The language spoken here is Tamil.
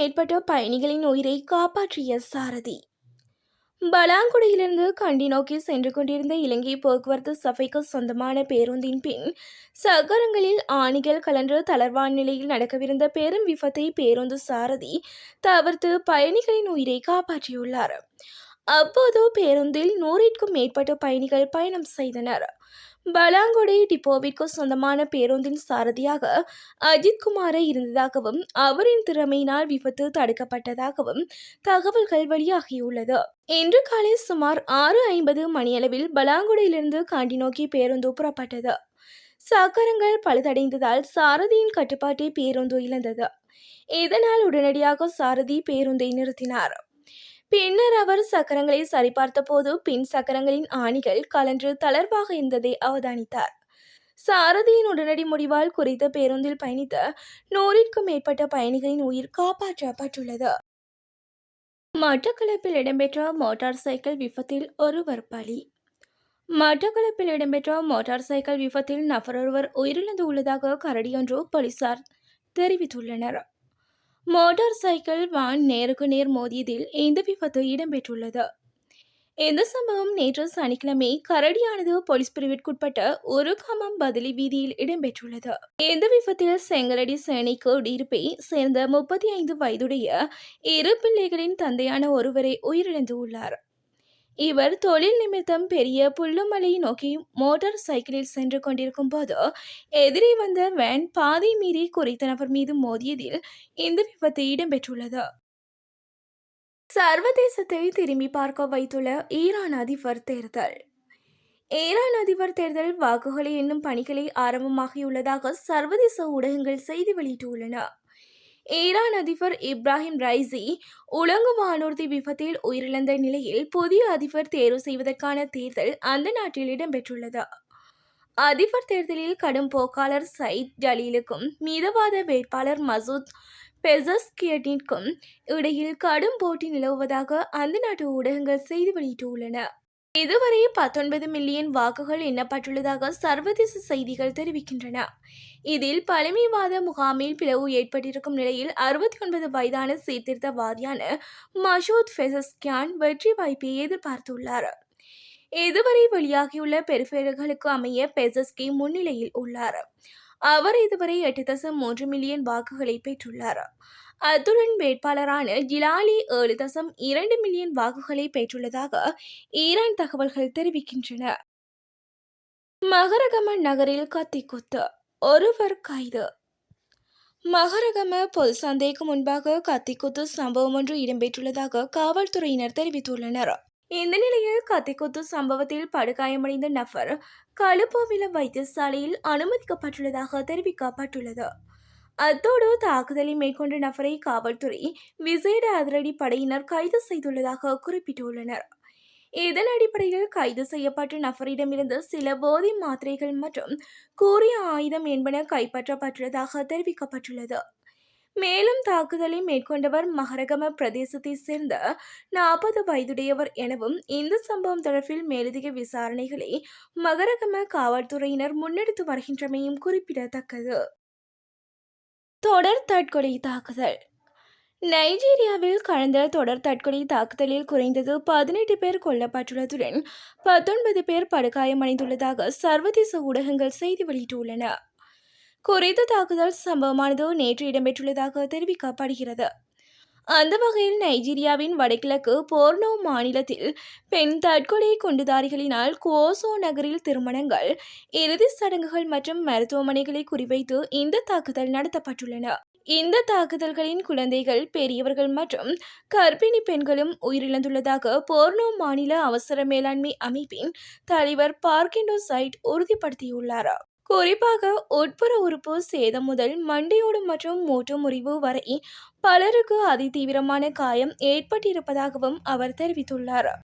மேற்பட்ட பயணிகளின் உயிரை காப்பாற்றிய சாரதி. பலாங்குடியிலிருந்து கண்டி நோக்கி சென்று கொண்டிருந்த இலங்கை போக்குவரத்து சபைக்கு சொந்தமான பேருந்தின் பின் சக்கரங்களில் ஆணிகள் கலன்று தளர்வான நிலையில் நடக்கவிருந்த பெரும் விபத்தை பேருந்து சாரதி தவிர்த்து பயணிகளின் உயிரை காப்பாற்றியுள்ளார். அப்போது பேருந்தில் 100க்கும் மேற்பட்ட பயணிகள் பயணம் செய்தனர். பலாங்குடி டிப்போவிற்கு சொந்தமான பேருந்தின் சாரதியாக அஜித்குமார் இருந்ததாகவும் அவரின் திறமையினால் விபத்து தடுக்கப்பட்டதாகவும் தகவல்கள் வெளியாகியுள்ளது. இன்று காலை சுமார் 6:50 மணியளவில் பலாங்குடியிலிருந்து காண்டி நோக்கி பேருந்து புறப்பட்டது. சக்கரங்கள் பழுதடைந்ததால் சாரதியின் கட்டுப்பாட்டை பேருந்து இழந்தது. இதனால் உடனடியாக சாரதி பேருந்தை நிறுத்தினார். பின்னர் அவர் சக்கரங்களை சரிபார்த்த போது பின் சக்கரங்களின் ஆணிகள் கலன்று தளர்வாக இருந்ததை அவதானித்தார். சாரதியின் உடனடி முடிவால் குறித்த பேருந்தில் பயணித்த 100க்கும் மேற்பட்ட பயணிகளின் உயிர் காப்பாற்றப்பட்டுள்ளது. மட்டக்களப்பில் இடம்பெற்ற மோட்டார் சைக்கிள் விபத்தில் ஒருவர் பலி. மட்டக்களப்பில் இடம்பெற்ற மோட்டார் சைக்கிள் விபத்தில் நபரொருவர் உயிரிழந்து உள்ளதாக கரடியொன்று போலீசார் தெரிவித்துள்ளனர். மோட்டார் சைக்கிள் வான் நேருக்கு நேர் மோதியதில் இந்த விபத்து இடம்பெற்றுள்ளது. இந்த சம்பவம் நேற்று சனிக்கிழமை கரடியானது போலீஸ் பிரிவிற்குட்பட்ட ஒரு காமம் பதிலி வீதியில் இடம்பெற்றுள்ளது. இந்த விபத்தில் செங்கலடி சேனை குடியிருப்பை சேர்ந்த 35 வயதுடைய 2 பிள்ளைகளின் தந்தையான ஒருவரை உயிரிழந்து உள்ளார். இவர் தொழில் நிமித்தம் பெரிய புல்லுமலை நோக்கி மோட்டார் சைக்கிளில் சென்று கொண்டிருக்கும் போது எதிரே வந்த வேன் பாதை மீறி குறித்த நபர் மீது மோதியதில் இந்த விபத்து இடம்பெற்றுள்ளது. சர்வதேசத்தை திரும்பி பார்க்க வைத்துள்ள ஈரான் அதிபர் தேர்தல். ஈரான் அதிபர் தேர்தல் வாக்குகளை எண்ணும் பணிகளை ஆரம்பமாகியுள்ளதாக சர்வதேச ஊடகங்கள் செய்தி வெளியிட்டுள்ளன. ஈரான் அதிபர் இப்ராஹிம் ரைசி உலங்கு வானூர்தி விபத்தில் உயிரிழந்த நிலையில் புதிய அதிபர் தேர்வு செய்வதற்கான தேர்தல் அந்த நாட்டில் இடம்பெற்றுள்ளது. அதிபர் தேர்தலில் கடும் போக்காளர் சயித் ஜலீலுக்கும் மிதவாத வேட்பாளர் மசூத் பெசஸ்கியனிற்கும் இடையில் கடும் போட்டி நிலவுவதாக அந்த நாட்டு ஊடகங்கள் செய்தி வெளியிட்டுள்ளன. இதுவரை 19 மில்லியன் வாக்குகள் எண்ணப்பட்டுள்ளதாக சர்வதேச செய்திகள் தெரிவிக்கின்றன. இதில் பழமைவாத முகாமில் பிளவு ஏற்பட்டிருக்கும் நிலையில் 69 வயதான சீர்திருத்தவாதியான மசூத் பெசஸ்கியான் வெற்றி வாய்ப்பை எதிர்பார்த்துள்ளார். இதுவரை வெளியாகியுள்ள பெறுபேறுகளுக்கு அமைய பெசஸ்கி முன்னிலையில் உள்ளார். அவர் இதுவரை 8.3 மில்லியன் வாக்குகளை பெற்றுள்ளார். அத்துடன் வேட்பாளரான ஜிலாலி 7.2 மில்லியன் வாக்குகளை பெற்றுள்ளதாக ஈரான் தகவல்கள் தெரிவிக்கின்றன. மகரகம நகரில் கத்திக்குத்து, ஒருவர் கைது. மகரகம பொது சந்தைக்கு முன்பாக கத்திக்குத்து சம்பவம் ஒன்று இடம்பெற்றுள்ளதாக காவல்துறையினர் தெரிவித்துள்ளனர். இந்த நிலையில் கத்திக்குத்து சம்பவத்தில் படுகாயமடைந்த நபர் களுப்போவில வைத்தியசாலையில் அனுமதிக்கப்பட்டுள்ளதாக தெரிவிக்கப்பட்டுள்ளது. அத்தோடு தாக்குதலை மேற்கொண்ட நபரை காவல்துறை விசேட அதிரடி படையினர் கைது செய்துள்ளதாக குறிப்பிட்டுள்ளனர். இதன் அடிப்படையில் கைது செய்யப்பட்ட நபரிடமிருந்து சில போதை மாத்திரைகள் மற்றும் கூறிய ஆயுதம் என்பன கைப்பற்றப்பட்டுள்ளதாக தெரிவிக்கப்பட்டுள்ளது. மேலும் தாக்குதலை மேற்கொண்டவர் மகரகம பிரதேசத்தை சேர்ந்த 40 வயதுடையவர் எனவும் இந்த சம்பவம் தொடர்பில் மேலதிக விசாரணைகளை மகரகம காவல்துறையினர் முன்னெடுத்து வருகின்றமையும் குறிப்பிடத்தக்கது. தொடர் தற்கொலை தாக்குதல். நைஜீரியாவில் கடந்த தொடர் தற்கொலை தாக்குதலில் குறைந்தது 18 பேர் கொல்லப்பட்டுள்ளதுடன் 19 பேர் படுகாயமடைந்துள்ளதாக சர்வதேச ஊடகங்கள் செய்தி வெளியிட்டுள்ளன. குறித்த தாக்குதல் சம்பவமானது நேற்று இடம்பெற்றுள்ளதாக தெரிவிக்கப்படுகிறது. அந்த வகையில் நைஜீரியாவின் வடகிழக்கு போர்னோ மாநிலத்தில் பெண் தற்கொலை குண்டுதாரிகளினால் குவோசோ நகரில் திருமணங்கள், இறுதி சடங்குகள் மற்றும் மருத்துவமனைகளை குறிவைத்து இந்த தாக்குதல் நடத்தப்பட்டுள்ளன. இந்த தாக்குதல்களின் குழந்தைகள், பெரியவர்கள் மற்றும் கர்ப்பிணி பெண்களும் உயிரிழந்துள்ளதாக போர்னோ மாநில அவசர மேலாண்மை அமைப்பின் தலைவர் பார்கிண்டோ சைட் உறுதிப்படுத்தியுள்ளார். குறிப்பாக உட்புற உறுப்பு சேதம் முதல் மண்டையோடு மற்றும் மூட்டு முறிவு வரை பலருக்கு அதிதீவிரமான காயம் ஏற்பட்டிருப்பதாகவும் அவர் தெரிவித்துள்ளார்.